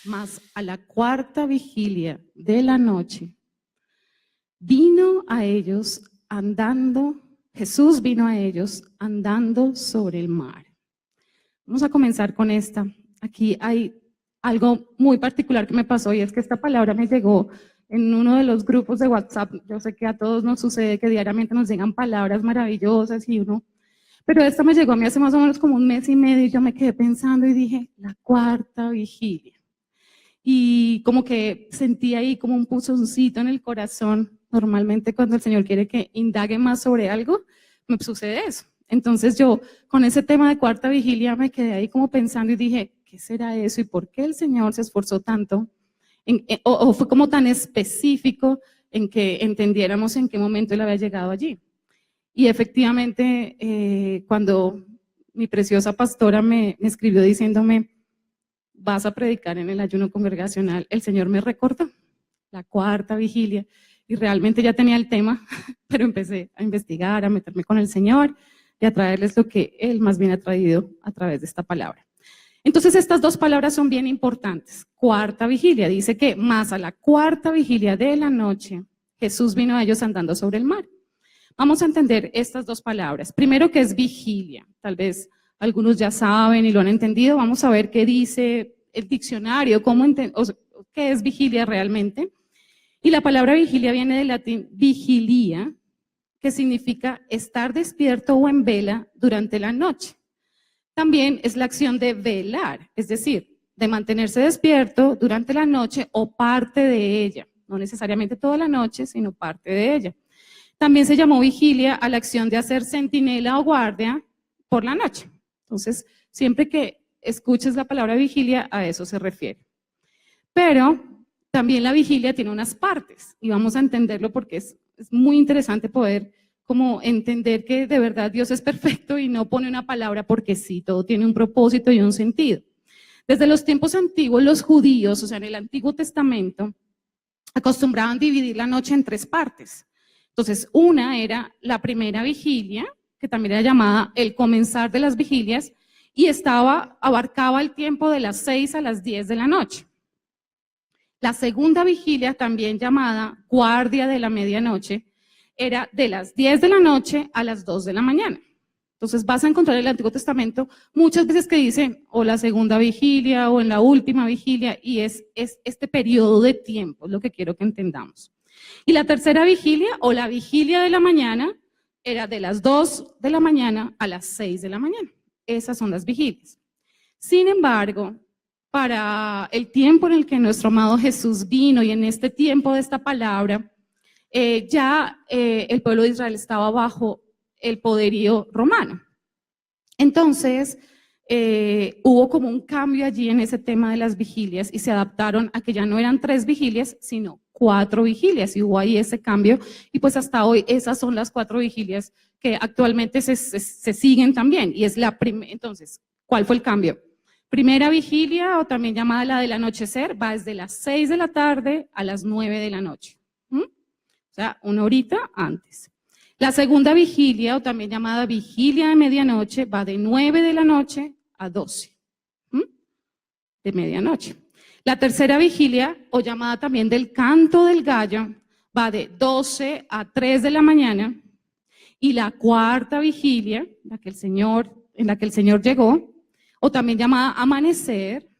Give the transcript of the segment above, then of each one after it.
mas a la cuarta vigilia de la noche, vino a ellos andando, Jesús vino a ellos andando sobre el mar. Vamos a comenzar con esta. Aquí hay algo muy particular que me pasó y es que esta palabra me llegó en uno de los grupos de WhatsApp. Yo sé que a todos nos sucede que diariamente nos llegan palabras maravillosas y pero esta me llegó a mí hace más o menos como un mes y medio y yo me quedé pensando y dije, la cuarta vigilia. Y como que sentí ahí como un punzoncito en el corazón. Normalmente cuando el Señor quiere que indague más sobre algo, me sucede eso. Entonces yo con ese tema de cuarta vigilia me quedé ahí como pensando y dije, ¿qué será eso? ¿Y por qué el Señor se esforzó tanto? O fue como tan específico en que entendiéramos en qué momento Él había llegado allí. Y efectivamente, cuando mi preciosa pastora me escribió diciéndome, vas a predicar en el ayuno congregacional, el Señor me recordó la cuarta vigilia y realmente ya tenía el tema, pero empecé a investigar, a meterme con el Señor y a traerles lo que Él más bien ha traído a través de esta palabra. Entonces estas dos palabras son bien importantes. Cuarta vigilia, dice que más a la cuarta vigilia de la noche, Jesús vino a ellos andando sobre el mar. Vamos a entender estas dos palabras. Primero, ¿qué es vigilia? Tal vez algunos ya saben y lo han entendido. Vamos a ver qué dice el diccionario, qué es vigilia realmente. Y la palabra vigilia viene del latín vigilia, que significa estar despierto o en vela durante la noche. También es la acción de velar, es decir, de mantenerse despierto durante la noche o parte de ella. No necesariamente toda la noche, sino parte de ella. También se llamó vigilia a la acción de hacer centinela o guardia por la noche. Entonces, siempre que escuches la palabra vigilia, a eso se refiere. Pero también la vigilia tiene unas partes y vamos a entenderlo porque es muy interesante poder como entender que de verdad Dios es perfecto y no pone una palabra porque sí, todo tiene un propósito y un sentido. Desde los tiempos antiguos, los judíos, o sea, en el Antiguo Testamento, acostumbraban dividir la noche en tres partes. Entonces, una era la primera vigilia, que también era llamada el comenzar de las vigilias, y abarcaba el tiempo de las 6 a las 10 de la noche. La segunda vigilia, también llamada guardia de la medianoche, era de las 10 de la noche a las 2 de la mañana. Entonces vas a encontrar en el Antiguo Testamento muchas veces que dicen o la segunda vigilia o en la última vigilia, y es este periodo de tiempo, es lo que quiero que entendamos. Y la tercera vigilia o la vigilia de la mañana era de las 2 de la mañana a las 6 de la mañana. Esas son las vigilias. Sin embargo, para el tiempo en el que nuestro amado Jesús vino y en este tiempo de esta palabra, el pueblo de Israel estaba bajo el poderío romano. Entonces, hubo como un cambio allí en ese tema de las vigilias y se adaptaron a que ya no eran 3 vigilias, sino 4 vigilias, y hubo ahí ese cambio, y pues hasta hoy esas son las 4 vigilias que actualmente se siguen también, y es la primera. Entonces, ¿cuál fue el cambio? Primera vigilia, o también llamada la del anochecer, va desde las 6 de la tarde a las 9 de la noche, o sea, una horita antes. La segunda vigilia, o también llamada vigilia de medianoche, va de 9 de la noche a 12 de medianoche. La tercera vigilia, o llamada también del canto del gallo, va de 12 a 3 de la mañana. Y la cuarta vigilia, en la que el Señor llegó, o también llamada amanecer,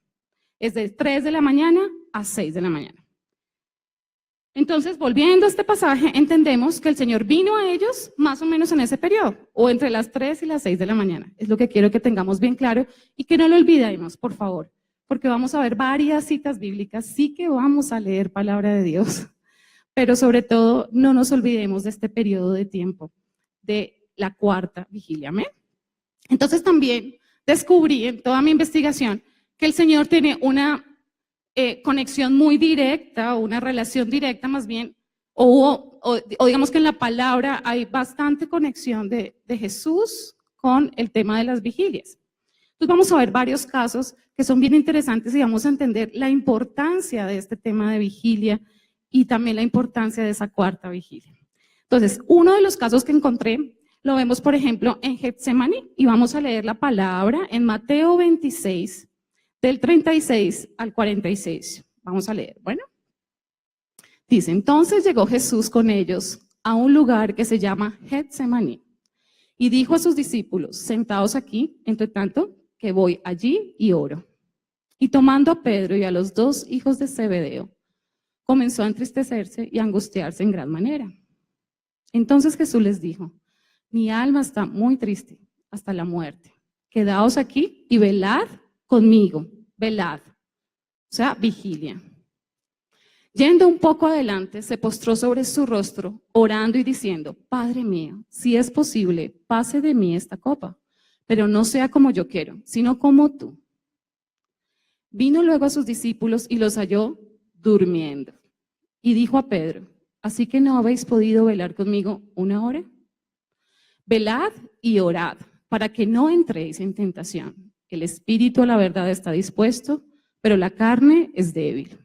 es de 3 de la mañana a 6 de la mañana. Entonces, volviendo a este pasaje, entendemos que el Señor vino a ellos más o menos en ese periodo, o entre las 3 y las 6 de la mañana. Es lo que quiero que tengamos bien claro y que no lo olvidemos, por favor, porque vamos a ver varias citas bíblicas, sí que vamos a leer palabra de Dios, pero sobre todo no nos olvidemos de este periodo de tiempo, de la cuarta vigilia. ¿Amén? Entonces también descubrí en toda mi investigación que el Señor tiene una conexión muy directa, o una relación directa más bien, o digamos que en la palabra hay bastante conexión de Jesús con el tema de las vigilias. Entonces vamos a ver varios casos que son bien interesantes y vamos a entender la importancia de este tema de vigilia y también la importancia de esa cuarta vigilia. Entonces, uno de los casos que encontré lo vemos, por ejemplo, en Getsemaní, y vamos a leer la palabra en Mateo 26, del 36 al 46. Vamos a leer. Bueno, dice, entonces llegó Jesús con ellos a un lugar que se llama Getsemaní y dijo a sus discípulos, sentaos aquí, entre tanto que voy allí y oro. Y tomando a Pedro y a los dos hijos de Zebedeo, comenzó a entristecerse y a angustiarse en gran manera. Entonces Jesús les dijo, mi alma está muy triste hasta la muerte. Quedaos aquí y velad conmigo, velad, o sea, vigilia. Yendo un poco adelante, se postró sobre su rostro, orando y diciendo, Padre mío, si es posible, pase de mí esta copa, pero no sea como yo quiero, sino como tú. Vino luego a sus discípulos y los halló durmiendo. Y dijo a Pedro, ¿así que no habéis podido velar conmigo una hora? Velad y orad, para que no entréis en tentación. El espíritu a la verdad está dispuesto, pero la carne es débil.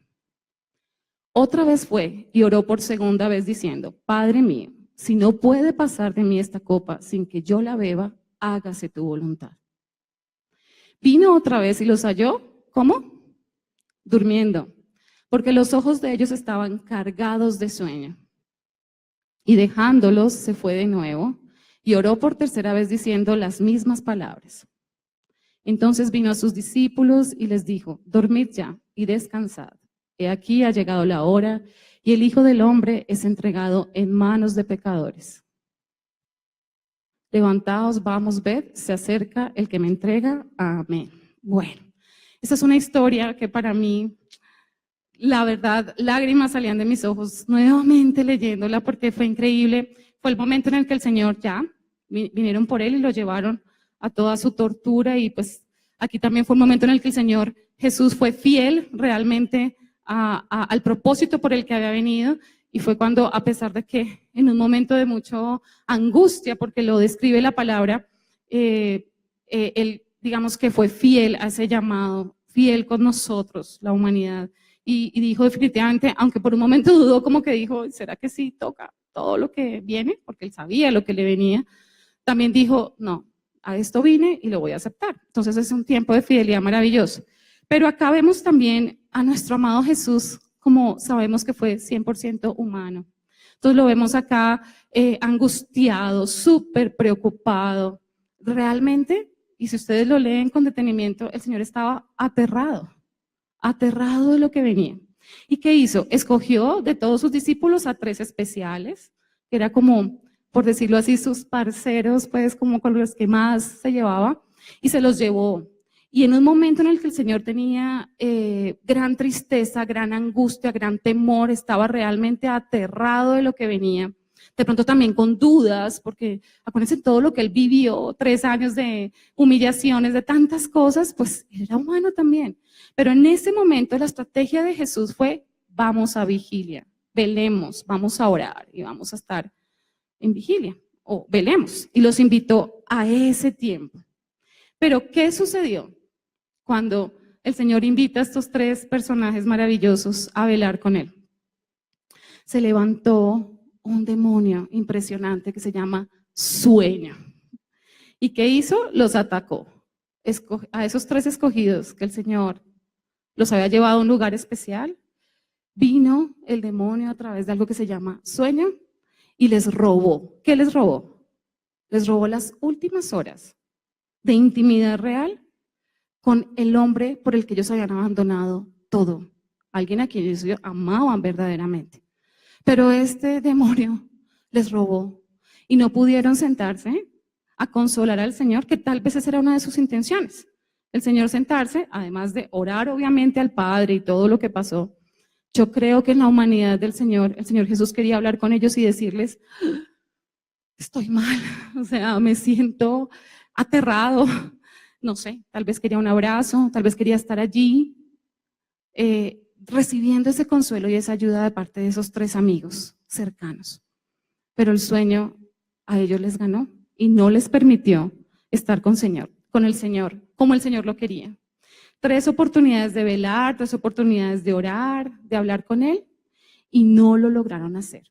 Otra vez fue y oró por segunda vez diciendo, Padre mío, si no puede pasar de mí esta copa sin que yo la beba, hágase tu voluntad. Vino otra vez y los halló, ¿cómo? Durmiendo, porque los ojos de ellos estaban cargados de sueño. Y dejándolos se fue de nuevo y oró por tercera vez diciendo las mismas palabras. Entonces vino a sus discípulos y les dijo, dormid ya y descansad. He aquí ha llegado la hora y el Hijo del Hombre es entregado en manos de pecadores. Levantaos, vamos, ved, se acerca el que me entrega. Amén. Bueno, esta es una historia que para mí, la verdad, lágrimas salían de mis ojos nuevamente leyéndola porque fue increíble. Fue el momento en el que el Señor ya vinieron por él y lo llevaron a toda su tortura y pues aquí también fue un momento en el que el Señor Jesús fue fiel realmente al propósito por el que había venido y fue cuando, a pesar de que en un momento de mucha angustia, porque lo describe la palabra, él digamos que fue fiel a ese llamado, fiel con nosotros, la humanidad, y dijo definitivamente, aunque por un momento dudó, como que dijo, ¿será que sí toca todo lo que viene? Porque él sabía lo que le venía, también dijo, no, a esto vine y lo voy a aceptar. Entonces es un tiempo de fidelidad maravilloso. Pero acá vemos también a nuestro amado Jesús, como sabemos que fue 100% humano. Entonces lo vemos acá angustiado, súper preocupado. Realmente, y si ustedes lo leen con detenimiento, el Señor estaba aterrado de lo que venía. ¿Y qué hizo? Escogió de todos sus discípulos a 3 especiales, que era como, por decirlo así, sus parceros, pues como con los que más se llevaba, y se los llevó. Y en un momento en el que el Señor tenía gran tristeza, gran angustia, gran temor, estaba realmente aterrado de lo que venía. De pronto también con dudas, porque acuérdense todo lo que él vivió, 3 años de humillaciones, de tantas cosas, pues era humano también. Pero en ese momento la estrategia de Jesús fue, vamos a vigilia, velemos, vamos a orar y vamos a estar en vigilia, o velemos. Y los invitó a ese tiempo. Pero ¿qué sucedió cuando el Señor invita a estos 3 personajes maravillosos a velar con él? Se levantó un demonio impresionante que se llama sueño. ¿Y qué hizo? Los atacó. A esos 3 escogidos que el Señor los había llevado a un lugar especial, vino el demonio a través de algo que se llama sueño y les robó. ¿Qué les robó? Les robó las últimas horas de intimidad real con el hombre por el que ellos habían abandonado todo. Alguien a quien ellos amaban verdaderamente. Pero este demonio les robó y no pudieron sentarse a consolar al Señor, que tal vez esa era una de sus intenciones. El Señor sentarse, además de orar obviamente al Padre y todo lo que pasó. Yo creo que en la humanidad del Señor, el Señor Jesús quería hablar con ellos y decirles, estoy mal, o sea, me siento aterrado, no sé, tal vez quería un abrazo, tal vez quería estar allí, recibiendo ese consuelo y esa ayuda de parte de esos 3 amigos cercanos. Pero el sueño a ellos les ganó y no les permitió estar con el Señor, como el Señor lo quería. 3 oportunidades de velar, 3 oportunidades de orar, de hablar con Él, y no lo lograron hacer.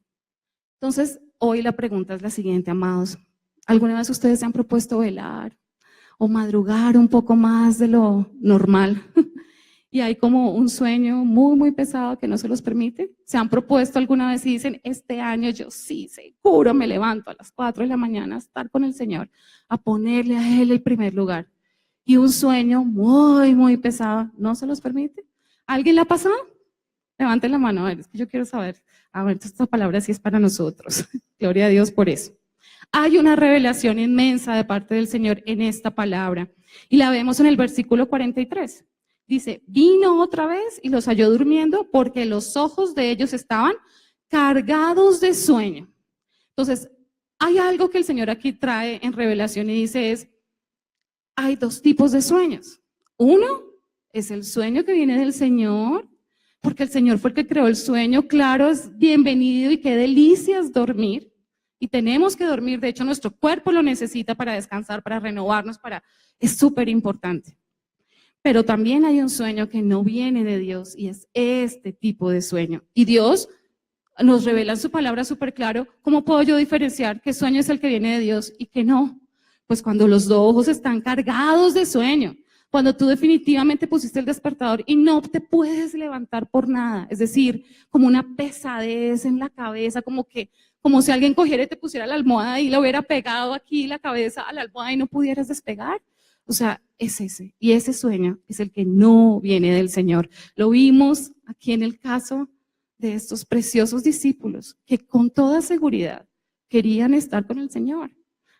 Entonces, hoy la pregunta es la siguiente, amados. ¿Alguna vez ustedes se han propuesto velar o madrugar un poco más de lo normal y hay como un sueño muy, muy pesado que no se los permite. ¿Se han propuesto alguna vez y dicen, este año yo sí, seguro me levanto a las 4 de la mañana a estar con el Señor, a ponerle a Él el primer lugar? Y un sueño muy, muy pesado, ¿no se los permite? ¿Alguien le ha pasado? Levanten la mano, a ver, es que yo quiero saber. A ver, esta palabra sí es para nosotros. Gloria a Dios por eso. Hay una revelación inmensa de parte del Señor en esta palabra. Y la vemos en el versículo 43. Dice, vino otra vez y los halló durmiendo porque los ojos de ellos estaban cargados de sueño. Entonces, hay algo que el Señor aquí trae en revelación y dice hay dos tipos de sueños. Uno es el sueño que viene del Señor, porque el Señor fue el que creó el sueño. Claro, es bienvenido y qué delicias dormir. Y tenemos que dormir, de hecho nuestro cuerpo lo necesita para descansar, para renovarnos, es súper importante. Pero también hay un sueño que no viene de Dios y es este tipo de sueño. Y Dios nos revela en su palabra súper claro. ¿Cómo puedo yo diferenciar qué sueño es el que viene de Dios y qué no? Pues cuando los ojos están cargados de sueño, cuando tú definitivamente pusiste el despertador y no te puedes levantar por nada, es decir, como una pesadez en la cabeza, como si alguien cogiera y te pusiera la almohada y la hubiera pegado aquí la cabeza a la almohada y no pudieras despegar. O sea, es ese. Y ese sueño es el que no viene del Señor. Lo vimos aquí en el caso de estos preciosos discípulos que con toda seguridad querían estar con el Señor.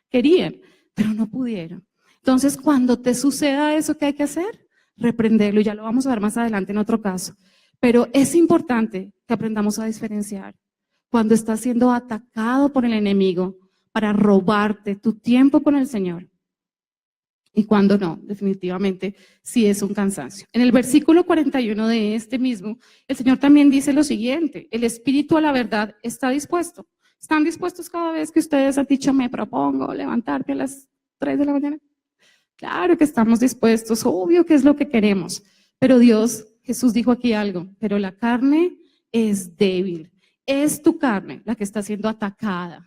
Querían, pero no pudieron. Entonces, cuando te suceda eso, ¿qué hay que hacer? Reprenderlo, y ya lo vamos a ver más adelante en otro caso. Pero es importante que aprendamos a diferenciar cuando estás siendo atacado por el enemigo para robarte tu tiempo con el Señor y cuando no, definitivamente sí es un cansancio. En el versículo 41 de este mismo, el Señor también dice lo siguiente: el espíritu a la verdad está dispuesto. ¿Están dispuestos cada vez que ustedes han dicho, me propongo levantarte a las 3 de la mañana? Claro que estamos dispuestos, obvio que es lo que queremos. Pero Jesús dijo aquí algo, pero la carne es débil. Es tu carne la que está siendo atacada.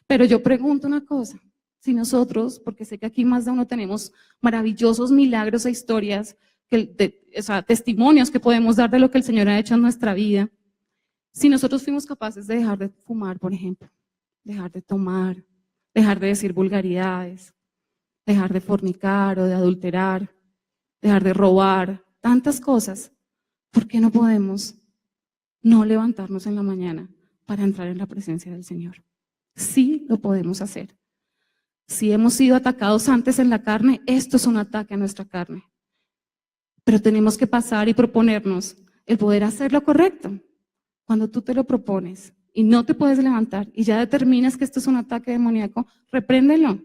Pero yo pregunto una cosa, si nosotros, porque sé que aquí más de uno tenemos maravillosos milagros e historias, testimonios que podemos dar de lo que el Señor ha hecho en nuestra vida, si nosotros fuimos capaces de dejar de fumar, por ejemplo, dejar de tomar, dejar de decir vulgaridades, dejar de fornicar o de adulterar, dejar de robar, tantas cosas, ¿por qué no podemos no levantarnos en la mañana para entrar en la presencia del Señor? Sí lo podemos hacer. Si hemos sido atacados antes en la carne, esto es un ataque a nuestra carne. Pero tenemos que pasar y proponernos el poder hacer lo correcto. Cuando tú te lo propones y no te puedes levantar y ya determinas que esto es un ataque demoníaco, repréndelo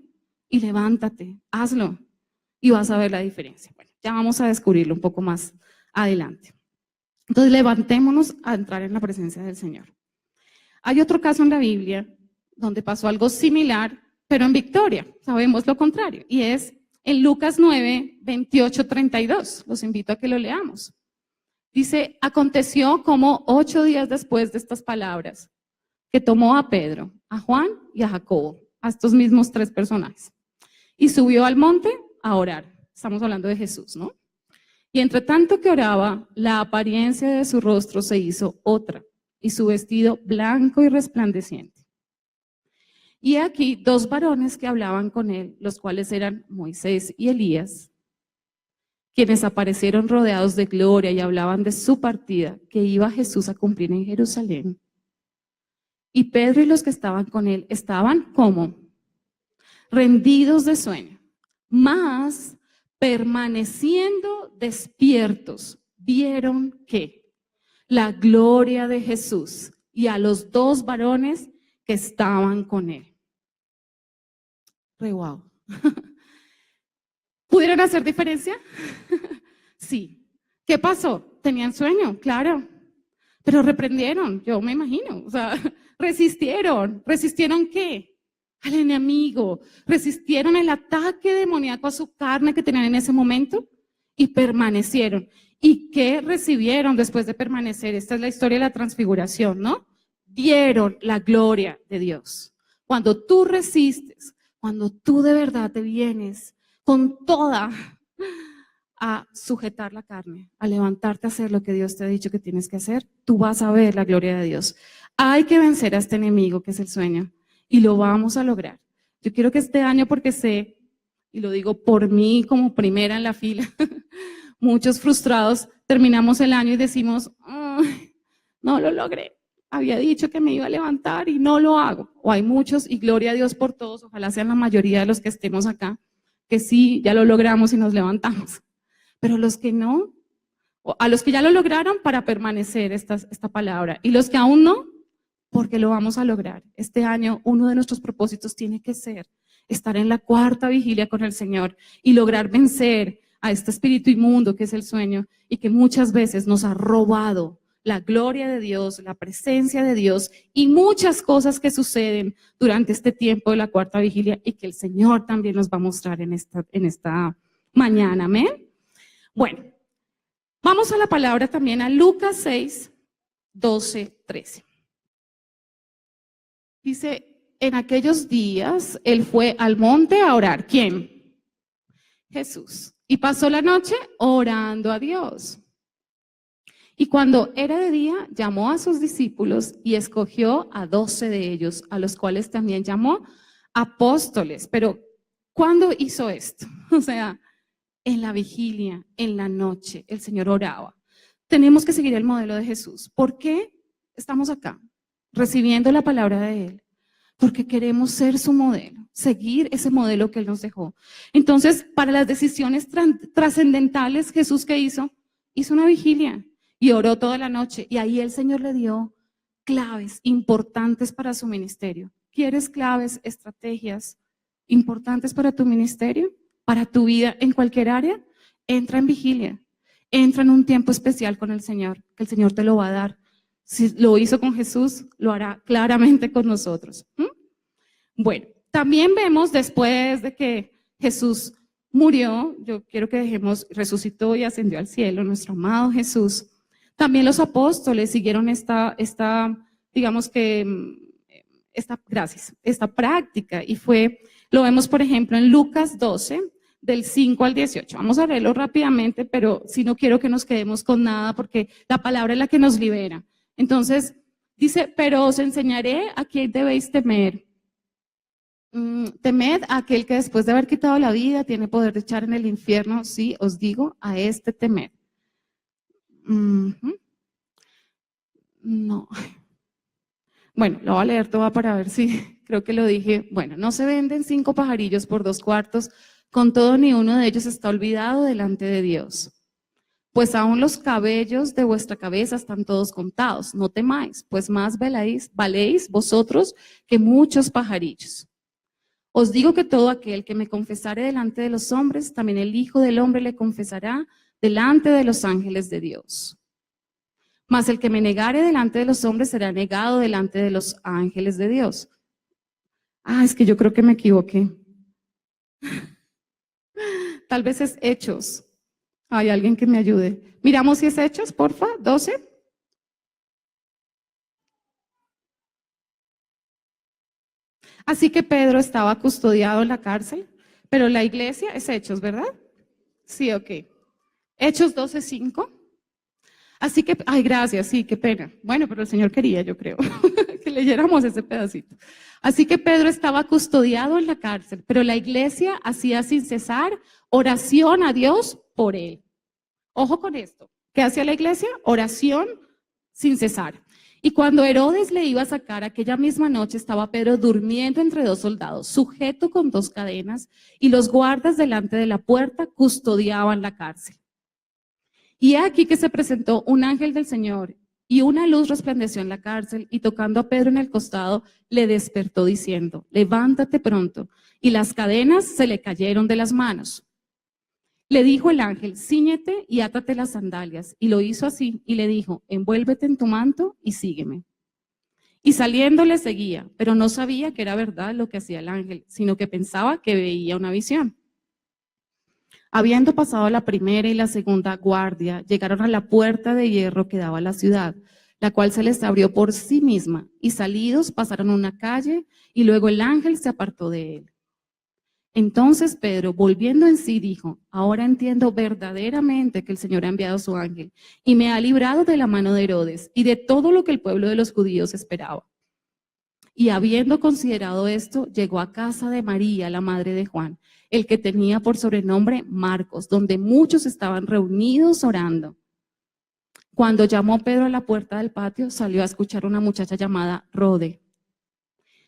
y levántate, hazlo y vas a ver la diferencia. Bueno, ya vamos a descubrirlo un poco más adelante. Entonces, levantémonos a entrar en la presencia del Señor. Hay otro caso en la Biblia donde pasó algo similar, pero en victoria. Sabemos lo contrario, y es en Lucas 9, 28, 32. Los invito a que lo leamos. Dice, aconteció como 8 días después de estas palabras, que tomó a Pedro, a Juan y a Jacobo, a estos mismos 3 personajes, y subió al monte a orar. Estamos hablando de Jesús, ¿no? Y entre tanto que oraba, la apariencia de su rostro se hizo otra, y su vestido blanco y resplandeciente. Y aquí 2 varones que hablaban con él, los cuales eran Moisés y Elías, quienes aparecieron rodeados de gloria y hablaban de su partida, que iba Jesús a cumplir en Jerusalén. Y Pedro y los que estaban con él estaban como rendidos de sueño, mas permaneciendo despiertos, vieron que la gloria de Jesús y a los 2 varones que estaban con él. Re wow. ¿Pudieron hacer diferencia? Sí. ¿Qué pasó? Tenían sueño, claro, pero reprendieron, yo me imagino, o sea, resistieron. ¿Resistieron qué? Al enemigo. Resistieron el ataque demoníaco a su carne que tenían en ese momento y permanecieron. ¿Y qué recibieron después de permanecer? Esta es la historia de la transfiguración, ¿no? Vieron la gloria de Dios. Cuando tú resistes, cuando tú de verdad te vienes con toda a sujetar la carne, a levantarte a hacer lo que Dios te ha dicho que tienes que hacer, tú vas a ver la gloria de Dios. Hay que vencer a este enemigo que es el sueño y lo vamos a lograr. Yo quiero que este año, porque sé, y lo digo por mí como primera en la fila, muchos frustrados terminamos el año y decimos, no lo logré. Había dicho que me iba a levantar y no lo hago. O hay muchos, y gloria a Dios por todos, ojalá sean la mayoría de los que estemos acá, que sí, ya lo logramos y nos levantamos. Pero los que no, a los que ya lo lograron, para permanecer esta palabra, y los que aún no, porque lo vamos a lograr. Este año uno de nuestros propósitos tiene que ser estar en la cuarta vigilia con el Señor y lograr vencer a este espíritu inmundo que es el sueño y que muchas veces nos ha robado la gloria de Dios, la presencia de Dios y muchas cosas que suceden durante este tiempo de la cuarta vigilia y que el Señor también nos va a mostrar en esta mañana. Amén. Bueno, vamos a la palabra también, a Lucas 6, 12, 13. Dice, en aquellos días él fue al monte a orar. ¿Quién? Jesús. Y pasó la noche orando a Dios. Y cuando era de día, llamó a sus discípulos y escogió a 12 de ellos, a los cuales también llamó apóstoles. Pero, ¿cuándo hizo esto? O sea, en la vigilia, en la noche, el Señor oraba. Tenemos que seguir el modelo de Jesús. ¿Por qué estamos acá? Recibiendo la palabra de Él. Porque queremos ser su modelo, seguir ese modelo que Él nos dejó. Entonces, para las decisiones trascendentales, Jesús, ¿qué hizo? Hizo una vigilia y oró toda la noche. Y ahí el Señor le dio claves importantes para su ministerio. ¿Quieres claves, estrategias importantes para tu ministerio? Para tu vida en cualquier área, entra en vigilia, entra en un tiempo especial con el Señor, que el Señor te lo va a dar. Si lo hizo con Jesús, lo hará claramente con nosotros. Bueno, también vemos después de que Jesús murió, yo quiero que dejemos, resucitó y ascendió al cielo, nuestro amado Jesús. También los apóstoles siguieron digamos que, esta práctica y lo vemos por ejemplo en Lucas 12, del 5 al 18. Vamos a leerlo rápidamente, pero si no quiero que nos quedemos con nada porque la palabra es la que nos libera. Entonces, dice, pero os enseñaré a quién debéis temer. Temed a aquel que después de haber quitado la vida tiene poder de echar en el infierno. Sí, os digo, a este temed. No. Bueno, lo voy a leer todo para ver si creo que lo dije. Bueno, no se venden 5 pajarillos por 2 cuartos, con todo ni uno de ellos está olvidado delante de Dios. Pues aún los cabellos de vuestra cabeza están todos contados. No temáis, pues más valéis vosotros que muchos pajarillos. Os digo que todo aquel que me confesare delante de los hombres, también el Hijo del Hombre le confesará delante de los ángeles de Dios. Mas el que me negare delante de los hombres será negado delante de los ángeles de Dios. Es que yo creo que me equivoqué. Tal vez es Hechos. Hay alguien que me ayude. Miramos si es Hechos, porfa, 12. Así que Pedro estaba custodiado en la cárcel, pero la iglesia es Hechos, ¿verdad? Sí, ok. Hechos 12:5. Así que, gracias, sí, qué pena. Bueno, pero el Señor quería, yo creo, que leyéramos ese pedacito. Así que Pedro estaba custodiado en la cárcel, pero la iglesia hacía sin cesar oración a Dios por él. Ojo con esto. ¿Qué hacía la iglesia? Oración sin cesar. Y cuando Herodes le iba a sacar, aquella misma noche estaba Pedro durmiendo entre 2 soldados, sujeto con 2 cadenas, y los guardas delante de la puerta custodiaban la cárcel. Y he aquí que se presentó un ángel del Señor, y una luz resplandeció en la cárcel, y tocando a Pedro en el costado, le despertó diciendo, levántate pronto. Y las cadenas se le cayeron de las manos. Le dijo el ángel, cíñete y átate las sandalias. Y lo hizo así, y le dijo, envuélvete en tu manto y sígueme. Y saliendo le seguía, pero no sabía que era verdad lo que hacía el ángel, sino que pensaba que veía una visión. Habiendo pasado la primera y la segunda guardia, llegaron a la puerta de hierro que daba a la ciudad, la cual se les abrió por sí misma, y salidos pasaron una calle, y luego el ángel se apartó de él. Entonces Pedro, volviendo en sí, dijo: ahora entiendo verdaderamente que el Señor ha enviado a su ángel y me ha librado de la mano de Herodes y de todo lo que el pueblo de los judíos esperaba. Y habiendo considerado esto, llegó a casa de María, la madre de Juan, el que tenía por sobrenombre Marcos, donde muchos estaban reunidos orando. Cuando llamó Pedro a la puerta del patio, salió a escuchar una muchacha llamada Rode,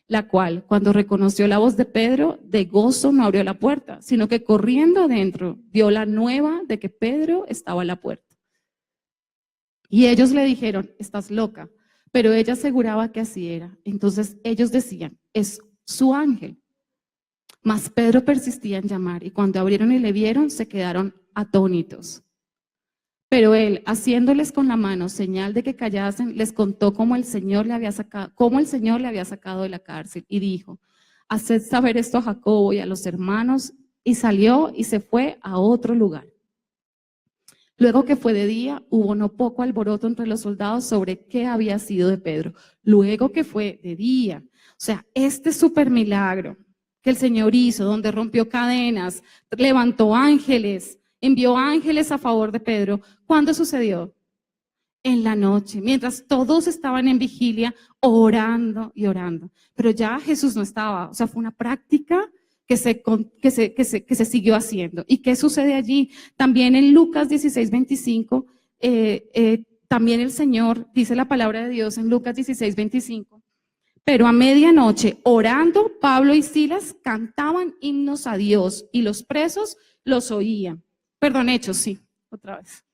la cual, cuando reconoció la voz de Pedro, de gozo no abrió la puerta, sino que corriendo adentro dio la nueva de que Pedro estaba a la puerta. Y ellos le dijeron: estás loca. Pero ella aseguraba que así era. Entonces ellos decían: es su ángel. Mas Pedro persistía en llamar, y cuando abrieron y le vieron, se quedaron atónitos. Pero él, haciéndoles con la mano señal de que callasen, les contó cómo el Señor le había sacado de la cárcel, y dijo: haced saber esto a Jacobo y a los hermanos. Y salió y se fue a otro lugar. Luego que fue de día, hubo no poco alboroto entre los soldados sobre qué había sido de Pedro. Luego que fue de día. O sea, este súper milagro que el Señor hizo, donde rompió cadenas, levantó ángeles, envió ángeles a favor de Pedro. ¿Cuándo sucedió? En la noche, mientras todos estaban en vigilia, orando y orando. Pero ya Jesús no estaba, o sea, fue una práctica que se siguió haciendo. ¿Y qué sucede allí? También en Lucas 16:25, también el Señor, dice la palabra de Dios en Lucas 16:25, pero a medianoche, orando, Pablo y Silas cantaban himnos a Dios y los presos los oían. Perdón, Hechos, sí, otra vez.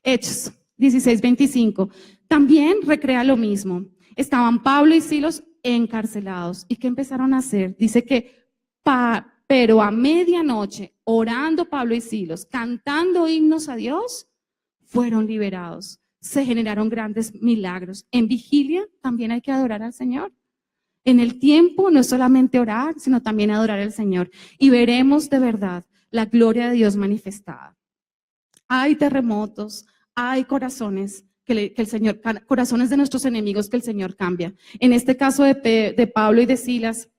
Hechos 16:25. También recrea lo mismo. Estaban Pablo y Silas encarcelados. ¿Y qué empezaron a hacer? Dice que pero a medianoche, orando Pablo y Silas, cantando himnos a Dios, fueron liberados. Se generaron grandes milagros. En vigilia también hay que adorar al Señor. En el tiempo no es solamente orar, sino también adorar al Señor. Y veremos de verdad la gloria de Dios manifestada. Hay terremotos, hay corazones que el Señor, corazones de nuestros enemigos que el Señor cambia. En este caso de Pablo y de Silas,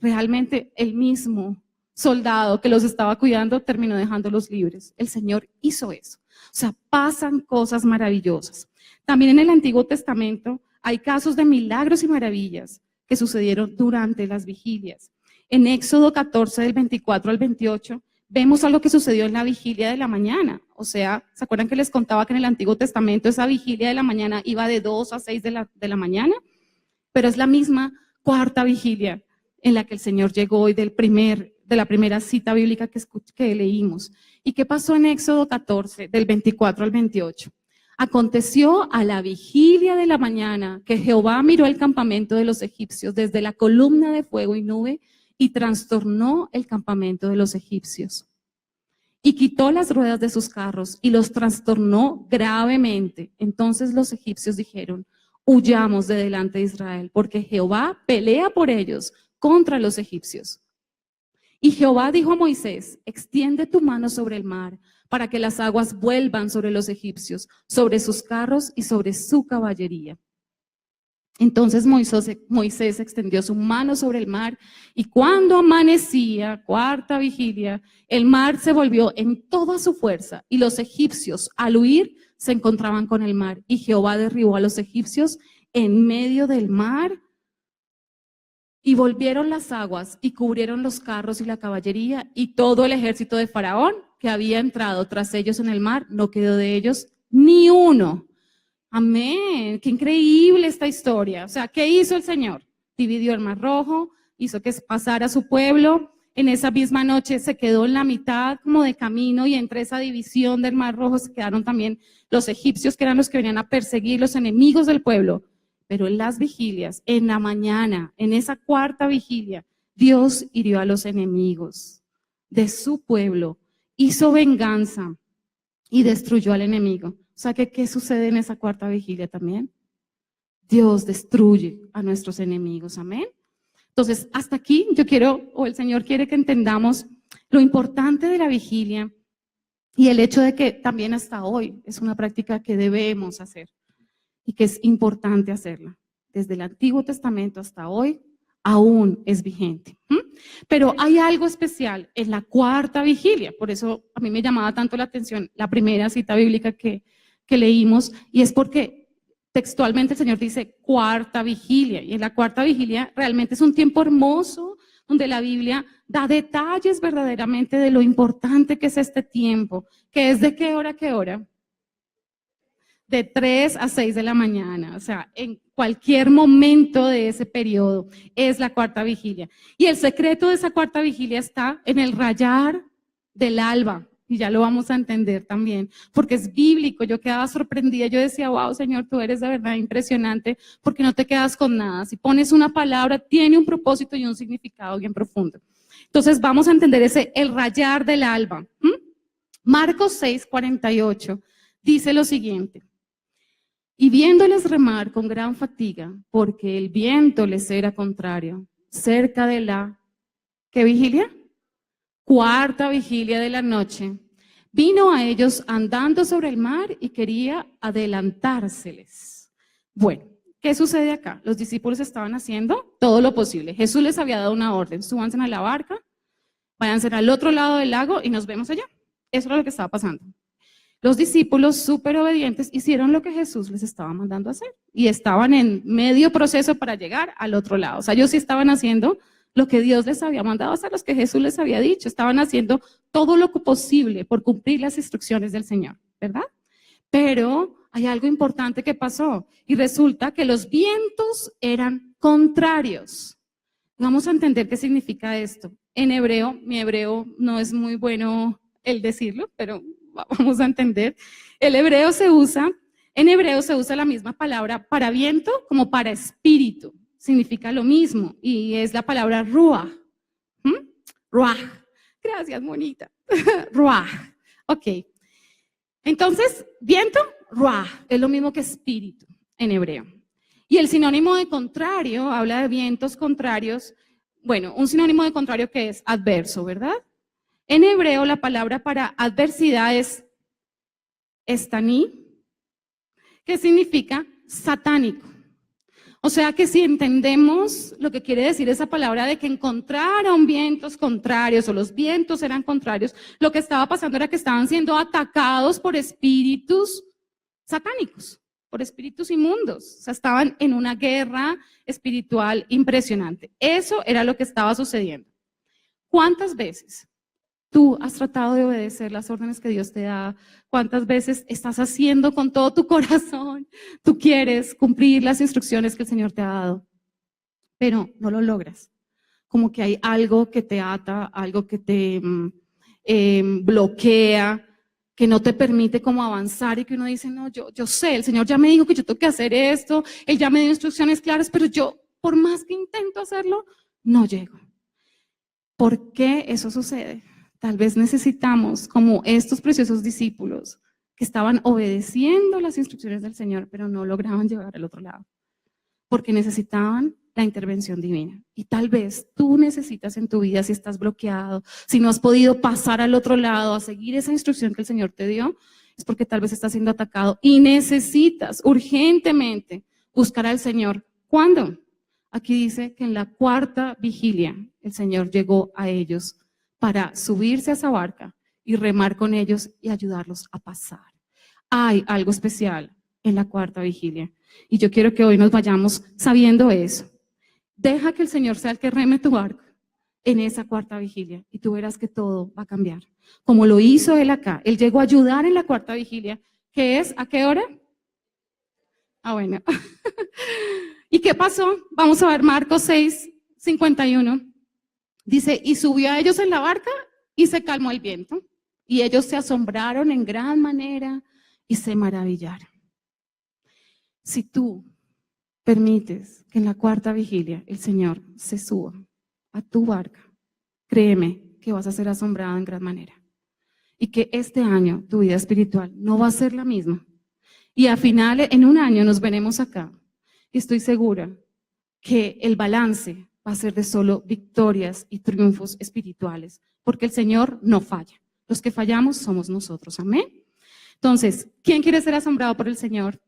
realmente el mismo soldado que los estaba cuidando terminó dejándolos libres. El Señor hizo eso. O sea, pasan cosas maravillosas. También en el Antiguo Testamento hay casos de milagros y maravillas que sucedieron durante las vigilias. En Éxodo 14, del 24 al 28, vemos algo que sucedió en la vigilia de la mañana. O sea, ¿se acuerdan que les contaba que en el Antiguo Testamento esa vigilia de la mañana iba de 2 a 6 de la mañana? Pero es la misma cuarta vigilia en la que el Señor llegó y de la primera cita bíblica que leímos. ¿Y qué pasó en Éxodo 14, del 24 al 28? Aconteció a la vigilia de la mañana que Jehová miró el campamento de los egipcios desde la columna de fuego y nube y trastornó el campamento de los egipcios. Y quitó las ruedas de sus carros y los trastornó gravemente. Entonces los egipcios dijeron: huyamos de delante de Israel, porque Jehová pelea por ellos contra los egipcios. Y Jehová dijo a Moisés: extiende tu mano sobre el mar, para que las aguas vuelvan sobre los egipcios, sobre sus carros y sobre su caballería. Entonces Moisés extendió su mano sobre el mar, y cuando amanecía, cuarta vigilia, el mar se volvió en toda su fuerza, y los egipcios, al huir, se encontraban con el mar, y Jehová derribó a los egipcios en medio del mar, y volvieron las aguas, y cubrieron los carros y la caballería, y todo el ejército de Faraón, que había entrado tras ellos en el mar, no quedó de ellos ni uno. Amén, qué increíble esta historia. O sea, ¿qué hizo el Señor? Dividió el Mar Rojo, hizo que pasara a su pueblo. En esa misma noche se quedó en la mitad como de camino, y entre esa división del Mar Rojo se quedaron también los egipcios, que eran los que venían a perseguir los enemigos del pueblo. Pero en las vigilias, en la mañana, en esa cuarta vigilia, Dios hirió a los enemigos de su pueblo, hizo venganza y destruyó al enemigo. O sea, ¿qué sucede en esa cuarta vigilia también? Dios destruye a nuestros enemigos, amén. Entonces, hasta aquí yo quiero, o el Señor quiere que entendamos lo importante de la vigilia y el hecho de que también hasta hoy es una práctica que debemos hacer y que es importante hacerla. Desde el Antiguo Testamento hasta hoy aún es vigente. Pero hay algo especial en la cuarta vigilia, por eso a mí me llamaba tanto la atención la primera cita bíblica que leímos, y es porque textualmente el Señor dice cuarta vigilia, y en la cuarta vigilia realmente es un tiempo hermoso donde la Biblia da detalles verdaderamente de lo importante que es este tiempo, que es de qué hora a qué hora. De 3 a 6 de la mañana, o sea, en cualquier momento de ese periodo es la cuarta vigilia. Y el secreto de esa cuarta vigilia está en el rayar del alba, y ya lo vamos a entender también, porque es bíblico. Yo quedaba sorprendida, yo decía, wow, Señor, tú eres de verdad impresionante, porque no te quedas con nada. Si pones una palabra, tiene un propósito y un significado bien profundo. Entonces vamos a entender el rayar del alba. Marcos 6:48 dice lo siguiente: y viéndoles remar con gran fatiga, porque el viento les era contrario, cerca de la, ¿qué vigilia? Cuarta vigilia de la noche, vino a ellos andando sobre el mar y quería adelantárseles. Bueno, ¿qué sucede acá? Los discípulos estaban haciendo todo lo posible. Jesús les había dado una orden: súbanse a la barca, váyanse al otro lado del lago y nos vemos allá. Eso era lo que estaba pasando. Los discípulos súper obedientes hicieron lo que Jesús les estaba mandando a hacer y estaban en medio proceso para llegar al otro lado. O sea, ellos sí estaban haciendo lo que Dios les había mandado a hacer, los que Jesús les había dicho. Estaban haciendo todo lo posible por cumplir las instrucciones del Señor, ¿verdad? Pero hay algo importante que pasó y resulta que los vientos eran contrarios. Vamos a entender qué significa esto. En hebreo, mi hebreo no es muy bueno el decirlo, pero vamos a entender. En hebreo se usa la misma palabra para viento como para espíritu. Significa lo mismo y es la palabra ruach. Ruach. Gracias, monita. Ruach. Ok. Entonces, viento, ruach, es lo mismo que espíritu en hebreo. Y el sinónimo de contrario, habla de vientos contrarios. Bueno, un sinónimo de contrario que es adverso, ¿verdad? En hebreo la palabra para adversidad es estaní, que significa satánico. O sea que si entendemos lo que quiere decir esa palabra de que encontraron vientos contrarios o los vientos eran contrarios, lo que estaba pasando era que estaban siendo atacados por espíritus satánicos, por espíritus inmundos. O sea, estaban en una guerra espiritual impresionante. Eso era lo que estaba sucediendo. ¿Cuántas veces tú has tratado de obedecer las órdenes que Dios te da? ¿Cuántas veces estás haciendo con todo tu corazón? Tú quieres cumplir las instrucciones que el Señor te ha dado, pero no lo logras. Como que hay algo que te ata, algo que te bloquea, que no te permite como avanzar y que uno dice, no, yo sé, el Señor ya me dijo que yo tengo que hacer esto, Él ya me dio instrucciones claras, pero yo, por más que intento hacerlo, no llego. ¿Por qué eso sucede? Tal vez necesitamos, como estos preciosos discípulos que estaban obedeciendo las instrucciones del Señor, pero no lograban llegar al otro lado, porque necesitaban la intervención divina. Y tal vez tú necesitas en tu vida, si estás bloqueado, si no has podido pasar al otro lado, a seguir esa instrucción que el Señor te dio, es porque tal vez estás siendo atacado y necesitas urgentemente buscar al Señor. ¿Cuándo? Aquí dice que en la cuarta vigilia el Señor llegó a ellos para subirse a esa barca y remar con ellos y ayudarlos a pasar. Hay algo especial en la cuarta vigilia y yo quiero que hoy nos vayamos sabiendo eso. Deja que el Señor sea el que reme tu barco en esa cuarta vigilia y tú verás que todo va a cambiar. Como lo hizo Él acá. Él llegó a ayudar en la cuarta vigilia, que es ¿a qué hora? Bueno. ¿Y qué pasó? Vamos a ver Marcos 6:51. Dice, y subió a ellos en la barca y se calmó el viento. Y ellos se asombraron en gran manera y se maravillaron. Si tú permites que en la cuarta vigilia el Señor se suba a tu barca, créeme que vas a ser asombrado en gran manera. Y que este año tu vida espiritual no va a ser la misma. Y a finales, en un año nos veremos acá. Y estoy segura que el balance va a ser de solo victorias y triunfos espirituales, porque el Señor no falla. Los que fallamos somos nosotros, amén. Entonces, ¿quién quiere ser asombrado por el Señor?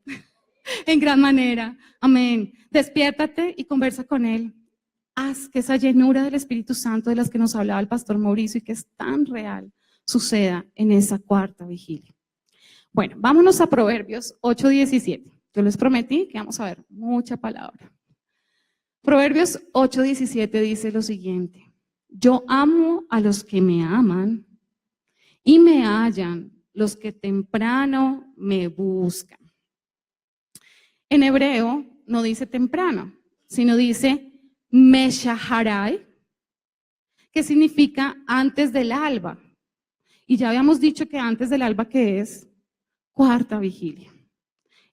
En gran manera, amén. Despiértate y conversa con Él. haz que esa llenura del Espíritu Santo de las que nos hablaba el pastor Mauricio y que es tan real, suceda en esa cuarta vigilia. Bueno, vámonos a Proverbios 8:17. Yo les prometí que vamos a ver mucha palabra. Proverbios 8:17 dice lo siguiente: yo amo a los que me aman y me hallan los que temprano me buscan. En hebreo no dice temprano, sino dice meshaharai, que significa antes del alba. Y ya habíamos dicho que antes del alba, ¿qué es? Cuarta vigilia.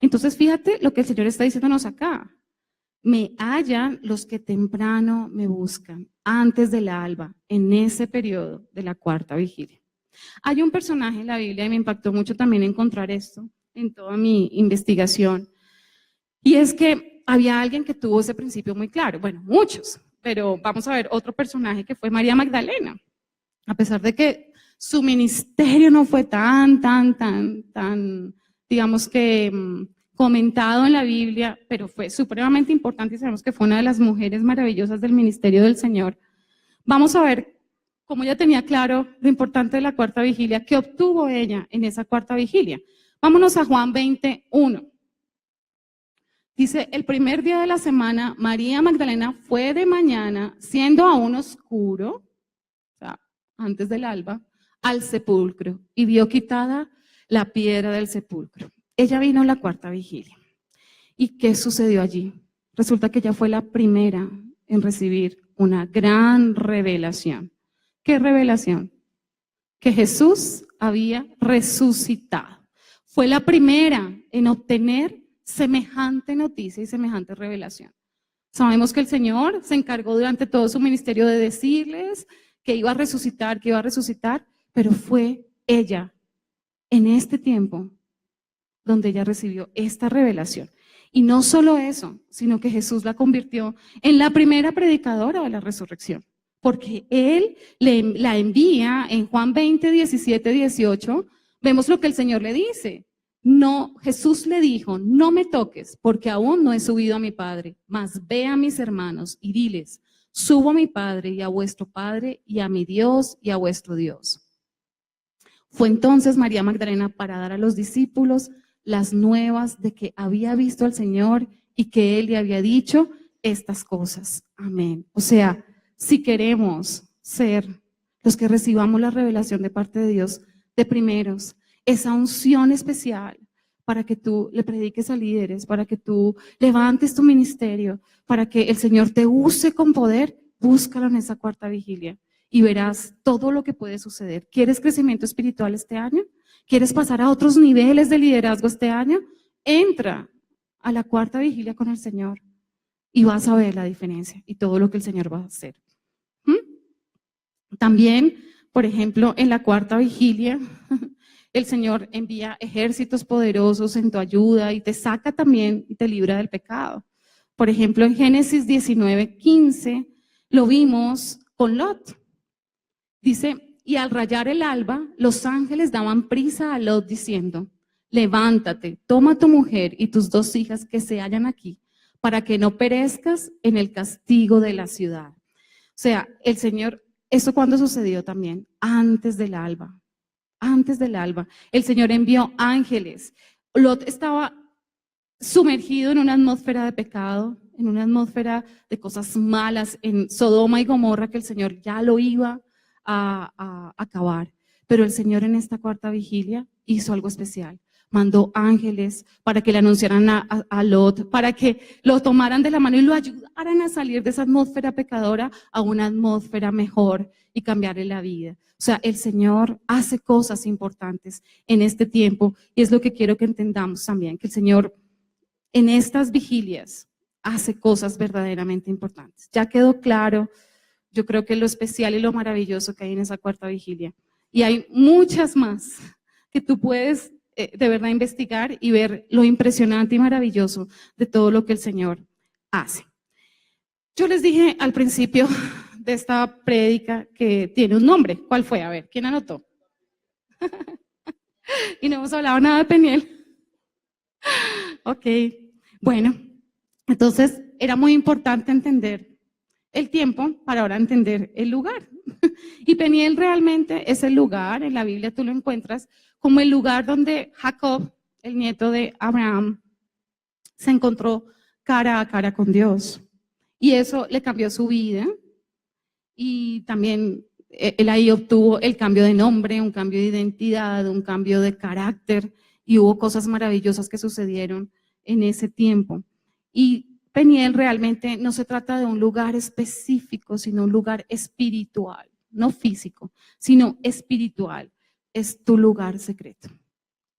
Entonces, fíjate lo que el Señor está diciéndonos acá. Me hallan los que temprano me buscan, antes del alba, en ese periodo de la cuarta vigilia. Hay un personaje en la Biblia y me impactó mucho también encontrar esto en toda mi investigación. Y es que había alguien que tuvo ese principio muy claro. Bueno, muchos, pero vamos a ver otro personaje que fue María Magdalena. A pesar de que su ministerio no fue tan, digamos que comentado en la Biblia, pero fue supremamente importante y sabemos que fue una de las mujeres maravillosas del ministerio del Señor. Vamos a ver cómo ella tenía claro lo importante de la cuarta vigilia, qué obtuvo ella en esa cuarta vigilia. Vámonos a Juan 20:1. Dice, el primer día de la semana, María Magdalena fue de mañana, siendo aún oscuro, o sea, antes del alba, al sepulcro y vio quitada la piedra del sepulcro. Ella vino a la cuarta vigilia. ¿Y qué sucedió allí? Resulta que ella fue la primera en recibir una gran revelación. ¿Qué revelación? Que Jesús había resucitado. Fue la primera en obtener semejante noticia y semejante revelación. Sabemos que el Señor se encargó durante todo su ministerio de decirles que iba a resucitar, pero fue ella en este tiempo donde ella recibió esta revelación. Y no solo eso, sino que Jesús la convirtió en la primera predicadora de la resurrección, porque Él la envía en Juan 20:17-18, vemos lo que el Señor le dice. No, Jesús le dijo, no me toques, porque aún no he subido a mi Padre, mas ve a mis hermanos y diles, subo a mi Padre y a vuestro Padre y a mi Dios y a vuestro Dios. Fue entonces María Magdalena para dar a los discípulos las nuevas de que había visto al Señor y que Él le había dicho estas cosas. Amén. O sea, si queremos ser los que recibamos la revelación de parte de Dios de primeros, esa unción especial para que tú le prediques a líderes, para que tú levantes tu ministerio, para que el Señor te use con poder, búscalo en esa cuarta vigilia y verás todo lo que puede suceder. ¿Quieres crecimiento espiritual este año? ¿Quieres pasar a otros niveles de liderazgo este año? Entra a la cuarta vigilia con el Señor y vas a ver la diferencia y todo lo que el Señor va a hacer. También, por ejemplo, en la cuarta vigilia, el Señor envía ejércitos poderosos en tu ayuda y te saca también y te libra del pecado. Por ejemplo, en Génesis 19:15 lo vimos con Lot. Dice, y al rayar el alba, los ángeles daban prisa a Lot diciendo, levántate, toma a tu mujer y tus 2 hijas que se hallan aquí, para que no perezcas en el castigo de la ciudad. O sea, el Señor, ¿eso cuándo sucedió también? Antes del alba. Antes del alba. El Señor envió ángeles. Lot estaba sumergido en una atmósfera de pecado, en una atmósfera de cosas malas, en Sodoma y Gomorra, que el Señor ya lo iba a acabar. Pero el Señor en esta cuarta vigilia hizo algo especial. Mandó ángeles para que le anunciaran a Lot, para que lo tomaran de la mano y lo ayudaran a salir de esa atmósfera pecadora a una atmósfera mejor y cambiarle la vida. O sea, el Señor hace cosas importantes en este tiempo y es lo que quiero que entendamos también, que el Señor en estas vigilias hace cosas verdaderamente importantes. Ya quedó claro, yo creo que lo especial y lo maravilloso que hay en esa cuarta vigilia. Y hay muchas más que tú puedes de verdad investigar y ver lo impresionante y maravilloso de todo lo que el Señor hace. Yo les dije al principio de esta prédica que tiene un nombre. ¿Cuál fue? A ver, ¿quién anotó? Y no hemos hablado nada de Peniel. Ok, bueno, entonces era muy importante entender el tiempo para ahora entender el lugar. Y Peniel realmente es el lugar, en la Biblia tú lo encuentras como el lugar donde Jacob, el nieto de Abraham, se encontró cara a cara con Dios. Y eso le cambió su vida. Y también él ahí obtuvo el cambio de nombre, un cambio de identidad, un cambio de carácter, y hubo cosas maravillosas que sucedieron en ese tiempo. Y Peniel realmente no se trata de un lugar específico, sino un lugar espiritual, no físico, sino espiritual. Es tu lugar secreto.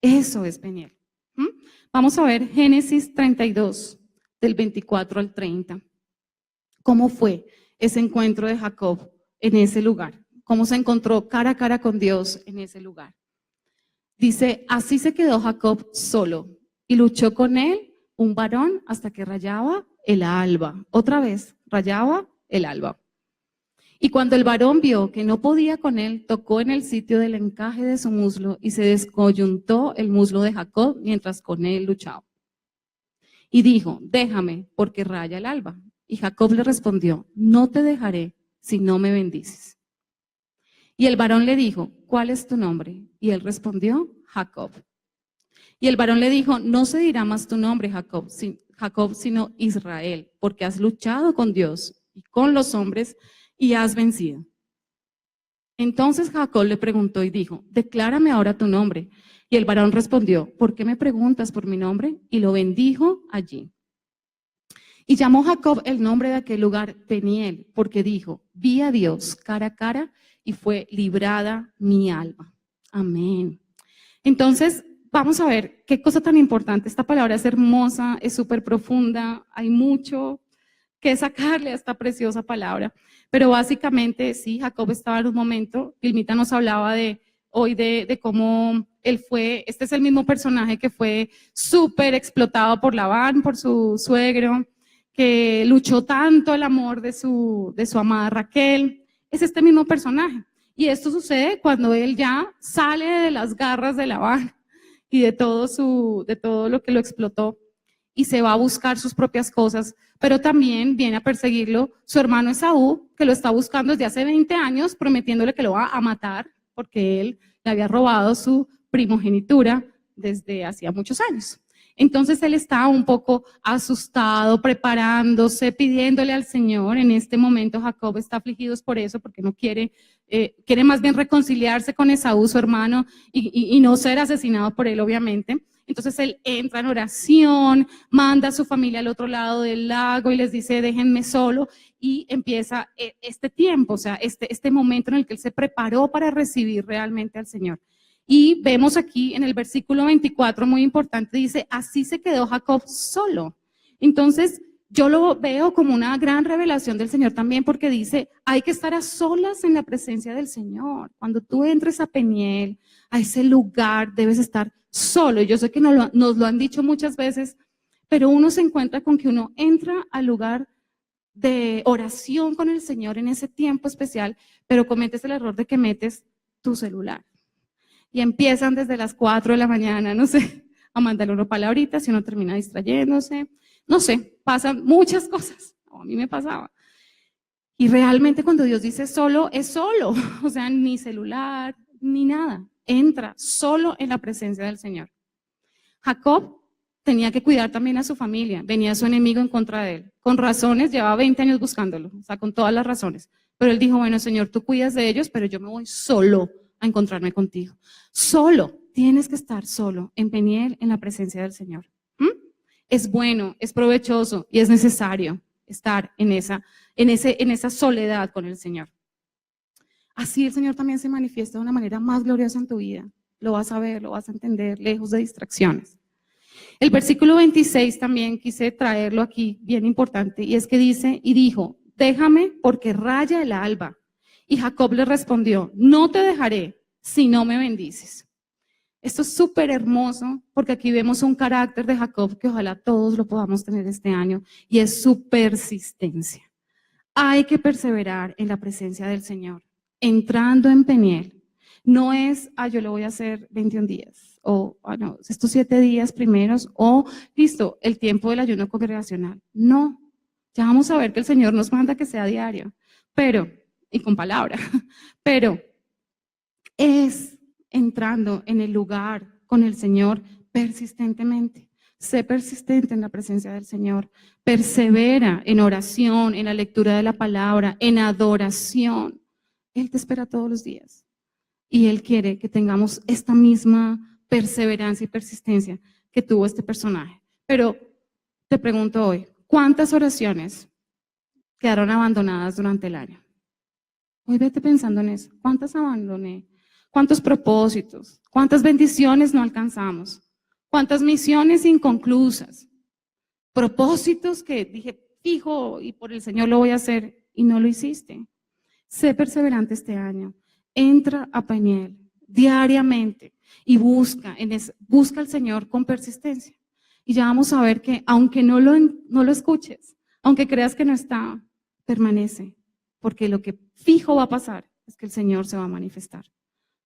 Eso es Peniel. Vamos a ver Génesis 32, del 24 al 30. ¿Cómo fue ese encuentro de Jacob en ese lugar? ¿Cómo se encontró cara a cara con Dios en ese lugar? Dice, así se quedó Jacob solo y luchó con él un varón hasta que rayaba el alba. Otra vez, rayaba el alba. Y cuando el varón vio que no podía con él, tocó en el sitio del encaje de su muslo y se descoyuntó el muslo de Jacob mientras con él luchaba. Y dijo, déjame, porque raya el alba. Y Jacob le respondió, no te dejaré si no me bendices. Y el varón le dijo, ¿cuál es tu nombre? Y él respondió, Jacob. Y el varón le dijo, no se dirá más tu nombre, Jacob, sino Israel, porque has luchado con Dios y con los hombres y has vencido. Entonces Jacob le preguntó y dijo, declárame ahora tu nombre. Y el varón respondió, ¿por qué me preguntas por mi nombre? Y lo bendijo allí. Y llamó Jacob el nombre de aquel lugar Peniel, porque dijo, vi a Dios cara a cara y fue librada mi alma. Amén. Entonces, vamos a ver qué cosa tan importante. Esta palabra es hermosa, es súper profunda, hay mucho que sacarle a esta preciosa palabra. Pero básicamente, sí, Jacob estaba en un momento, Vilmita nos hablaba hoy de cómo él fue, este es el mismo personaje que fue súper explotado por Labán, por su suegro, que luchó tanto el amor de su amada Raquel. Es este mismo personaje. Y esto sucede cuando él ya sale de las garras de Labán y de todo lo que lo explotó y se va a buscar sus propias cosas, pero también viene a perseguirlo su hermano Esaú, que lo está buscando desde hace 20 años, prometiéndole que lo va a matar, porque él le había robado su primogenitura desde hacía muchos años. Entonces él está un poco asustado, preparándose, pidiéndole al Señor. En este momento Jacob está afligido por eso, porque no quiere más bien reconciliarse con Esaú, su hermano, y no ser asesinado por él, obviamente. Entonces él entra en oración, manda a su familia al otro lado del lago y les dice, déjenme solo, y empieza este tiempo, o sea, este momento en el que él se preparó para recibir realmente al Señor. Y vemos aquí en el versículo 24, muy importante, dice, así se quedó Jacob solo. Entonces, yo lo veo como una gran revelación del Señor también, porque dice, hay que estar a solas en la presencia del Señor. Cuando tú entres a Peniel, a ese lugar, debes estar solo. Yo sé que nos lo han dicho muchas veces, pero uno se encuentra con que uno entra al lugar de oración con el Señor en ese tiempo especial, pero cometes el error de que metes tu celular. Y empiezan desde las 4 de la mañana, no sé, a mandarle una palabrita, si uno termina distrayéndose, no sé, pasan muchas cosas, a mí me pasaba. Y realmente cuando Dios dice solo, es solo, o sea, ni celular, ni nada, entra solo en la presencia del Señor. Jacob tenía que cuidar también a su familia, venía su enemigo en contra de él, con razones, llevaba 20 años buscándolo, o sea, con todas las razones. Pero él dijo, bueno, Señor, tú cuidas de ellos, pero yo me voy solo a encontrarme contigo. Solo, tienes que estar solo en Peniel, en la presencia del Señor. Es bueno, es provechoso y es necesario estar en esa soledad con el Señor. Así el Señor también se manifiesta de una manera más gloriosa en tu vida. Lo vas a ver, lo vas a entender, lejos de distracciones. El versículo 26 también quise traerlo aquí, bien importante, y es que dice, y dijo, déjame porque raya el alba. Y Jacob le respondió, no te dejaré si no me bendices. Esto es súper hermoso porque aquí vemos un carácter de Jacob que ojalá todos lo podamos tener este año, y es su persistencia. Hay que perseverar en la presencia del Señor, entrando en Peniel. No es, yo lo voy a hacer 21 días, o no, estos 7 días primeros, o listo, el tiempo del ayuno congregacional. No, Ya vamos a ver que el Señor nos manda que sea diario, pero, y con palabra, pero es entrando en el lugar con el Señor persistentemente. Sé persistente en la presencia del Señor. Persevera en oración, en la lectura de la palabra, en adoración. Él te espera todos los días. Y Él quiere que tengamos esta misma perseverancia y persistencia que tuvo este personaje. Pero te pregunto hoy, ¿cuántas oraciones quedaron abandonadas durante el año? Hoy vete pensando en eso. ¿Cuántas abandoné? ¿Cuántos propósitos? ¿Cuántas bendiciones no alcanzamos? ¿Cuántas misiones inconclusas? Propósitos que dije, fijo, y por el Señor lo voy a hacer, y no lo hiciste. Sé perseverante este año. Entra a Peniel diariamente y busca al Señor con persistencia. Y ya vamos a ver que aunque no lo escuches, aunque creas que no está, permanece. Porque lo que fijo va a pasar es que el Señor se va a manifestar.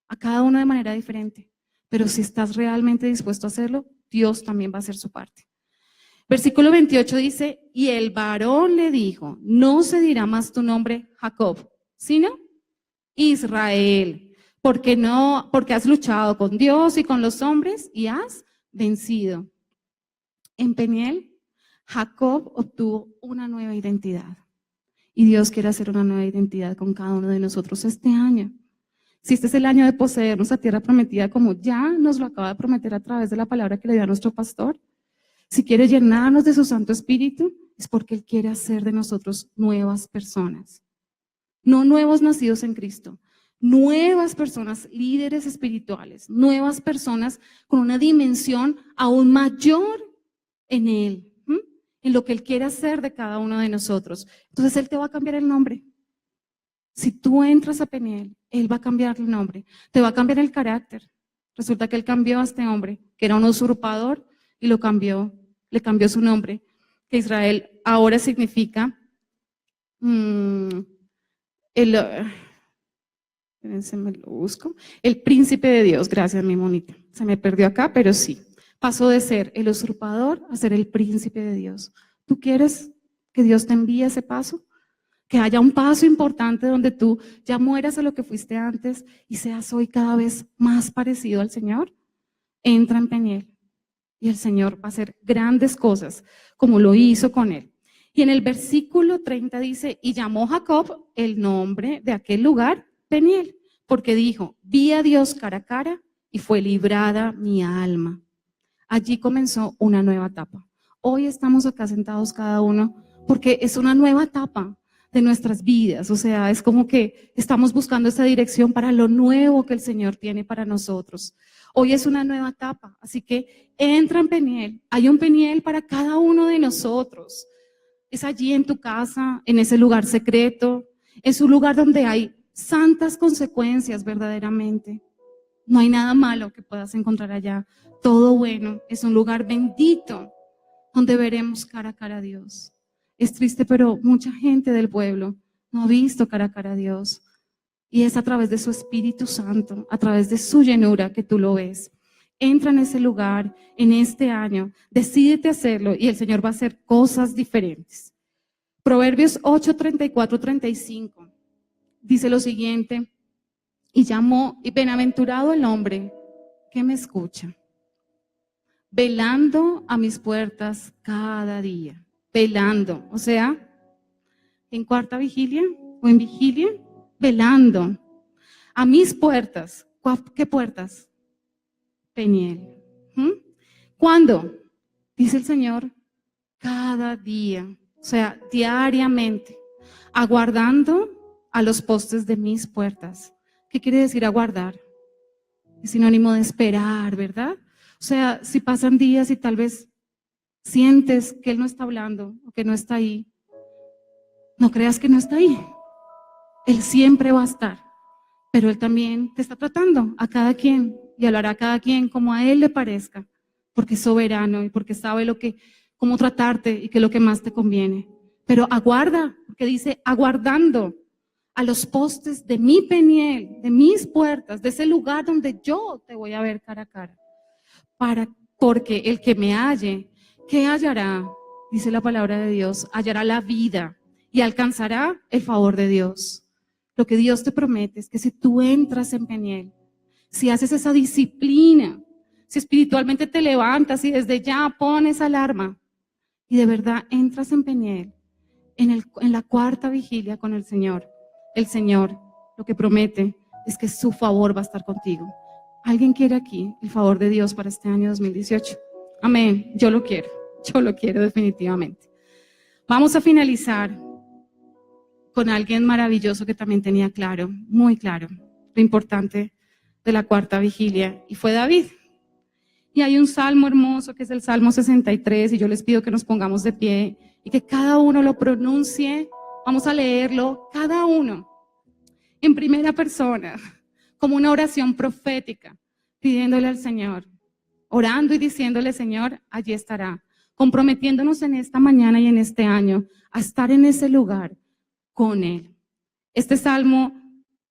A cada uno de manera diferente. Pero si estás realmente dispuesto a hacerlo, Dios también va a hacer su parte. Versículo 28 dice, y el varón le dijo, no se dirá más tu nombre Jacob, sino Israel, porque has luchado con Dios y con los hombres y has vencido. En Peniel, Jacob obtuvo una nueva identidad. Y Dios quiere hacer una nueva identidad con cada uno de nosotros este año. Si este es el año de poseernos a tierra prometida, como ya nos lo acaba de prometer a través de la palabra que le dio a nuestro pastor, si quiere llenarnos de su Santo Espíritu, es porque Él quiere hacer de nosotros nuevas personas. No nuevos nacidos en Cristo, nuevas personas, líderes espirituales, nuevas personas con una dimensión aún mayor en Él, en lo que Él quiere hacer de cada uno de nosotros. Entonces Él te va a cambiar el nombre. Si tú entras a Peniel, Él va a cambiar el nombre, te va a cambiar el carácter. Resulta que Él cambió a este hombre, que era un usurpador, y le cambió su nombre, que Israel ahora significa el príncipe de Dios. Gracias, mi monita. Se me perdió acá, pero sí. Pasó de ser el usurpador a ser el príncipe de Dios. ¿Tú quieres que Dios te envíe ese paso? Que haya un paso importante donde tú ya mueras a lo que fuiste antes y seas hoy cada vez más parecido al Señor. Entra en Peniel y el Señor va a hacer grandes cosas como lo hizo con él. Y en el versículo 30 dice, y llamó Jacob el nombre de aquel lugar Peniel, porque dijo, vi a Dios cara a cara y fue librada mi alma. Allí comenzó una nueva etapa. Hoy estamos acá sentados cada uno porque es una nueva etapa de nuestras vidas, o sea, es como que estamos buscando esa dirección para lo nuevo que el Señor tiene para nosotros. Hoy es una nueva etapa, así que entra en Peniel, hay un Peniel para cada uno de nosotros. Es allí en tu casa, en ese lugar secreto, es un lugar donde hay santas consecuencias verdaderamente. No hay nada malo que puedas encontrar allá, todo bueno, es un lugar bendito donde veremos cara a cara a Dios. Es triste, pero mucha gente del pueblo no ha visto cara a cara a Dios. Y es a través de su Espíritu Santo, a través de su llenura que tú lo ves. Entra en ese lugar, en este año, decídete hacerlo y el Señor va a hacer cosas diferentes. Proverbios 8, 34, 35 dice lo siguiente, y bienaventurado el hombre que me escucha, velando a mis puertas cada día. Velando, o sea, en cuarta vigilia o en vigilia, velando a mis puertas. ¿Qué puertas? Peniel. ¿Cuándo? Dice el Señor, cada día, o sea, diariamente, aguardando a los postes de mis puertas. ¿Qué quiere decir aguardar? Es sinónimo de esperar, ¿verdad? O sea, si pasan días y tal vez sientes que Él no está hablando o que no está ahí, no creas que no está ahí. Él siempre va a estar, pero Él también te está tratando a cada quien y hablará a cada quien como a Él le parezca, porque es soberano y porque sabe cómo tratarte y qué es lo que más te conviene. Pero aguarda, porque dice aguardando a los postes de mi Peniel, de mis puertas, de ese lugar donde yo te voy a ver cara a cara. Porque el que me halle, ¿qué hallará? dice la palabra de Dios, hallará la vida y alcanzará el favor de Dios. Lo que Dios te promete es que si tú entras en Peniel, si haces esa disciplina, si espiritualmente te levantas y desde ya pones alarma y de verdad entras en Peniel, en la cuarta vigilia con el Señor lo que promete es que su favor va a estar contigo. ¿Alguien quiere aquí el favor de Dios para este año 2018? Amén, yo lo quiero definitivamente. Vamos a finalizar con alguien maravilloso que también tenía claro, muy claro, lo importante de la cuarta vigilia, y fue David. Y hay un salmo hermoso que es el Salmo 63, y yo les pido que nos pongamos de pie y que cada uno lo pronuncie. Vamos a leerlo, cada uno, en primera persona, como una oración profética, pidiéndole al Señor, orando y diciéndole, Señor, allí estará, comprometiéndonos en esta mañana y en este año a estar en ese lugar con Él. Este salmo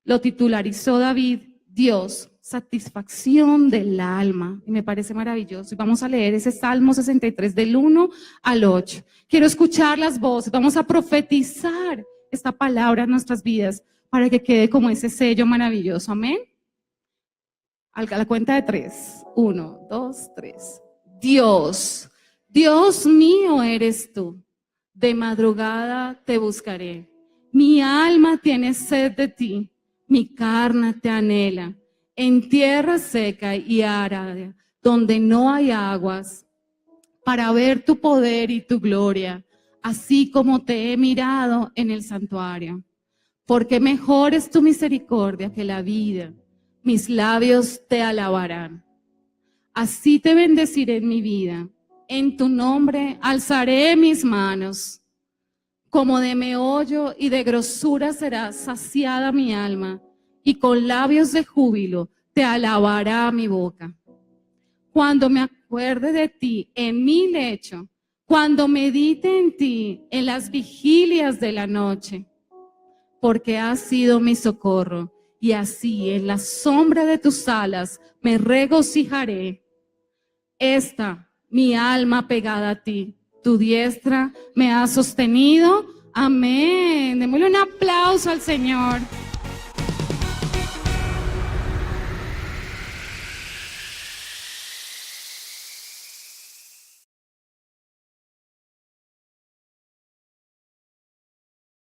lo titularizó David, Dios, satisfacción del alma, y me parece maravilloso. Y vamos a leer ese Salmo 63 del 1 al 8. Quiero escuchar las voces, vamos a profetizar esta palabra en nuestras vidas para que quede como ese sello maravilloso. Amén. A la cuenta de 3. 1, 2, 3. Dios, Dios mío eres tú. De madrugada te buscaré. Mi alma tiene sed de ti. Mi carne te anhela. En tierra seca y árida, donde no hay aguas, para ver tu poder y tu gloria, así como te he mirado en el santuario. Porque mejor es tu misericordia que la vida. Mis labios te alabarán. Así te bendeciré en mi vida. En tu nombre alzaré mis manos. Como de meollo y de grosura será saciada mi alma, y con labios de júbilo te alabará mi boca. Cuando me acuerde de ti en mi lecho, cuando medite en ti en las vigilias de la noche, porque has sido mi socorro, y así en la sombra de tus alas me regocijaré. Mi alma pegada a ti, tu diestra me ha sostenido. Amén. Démosle un aplauso al Señor.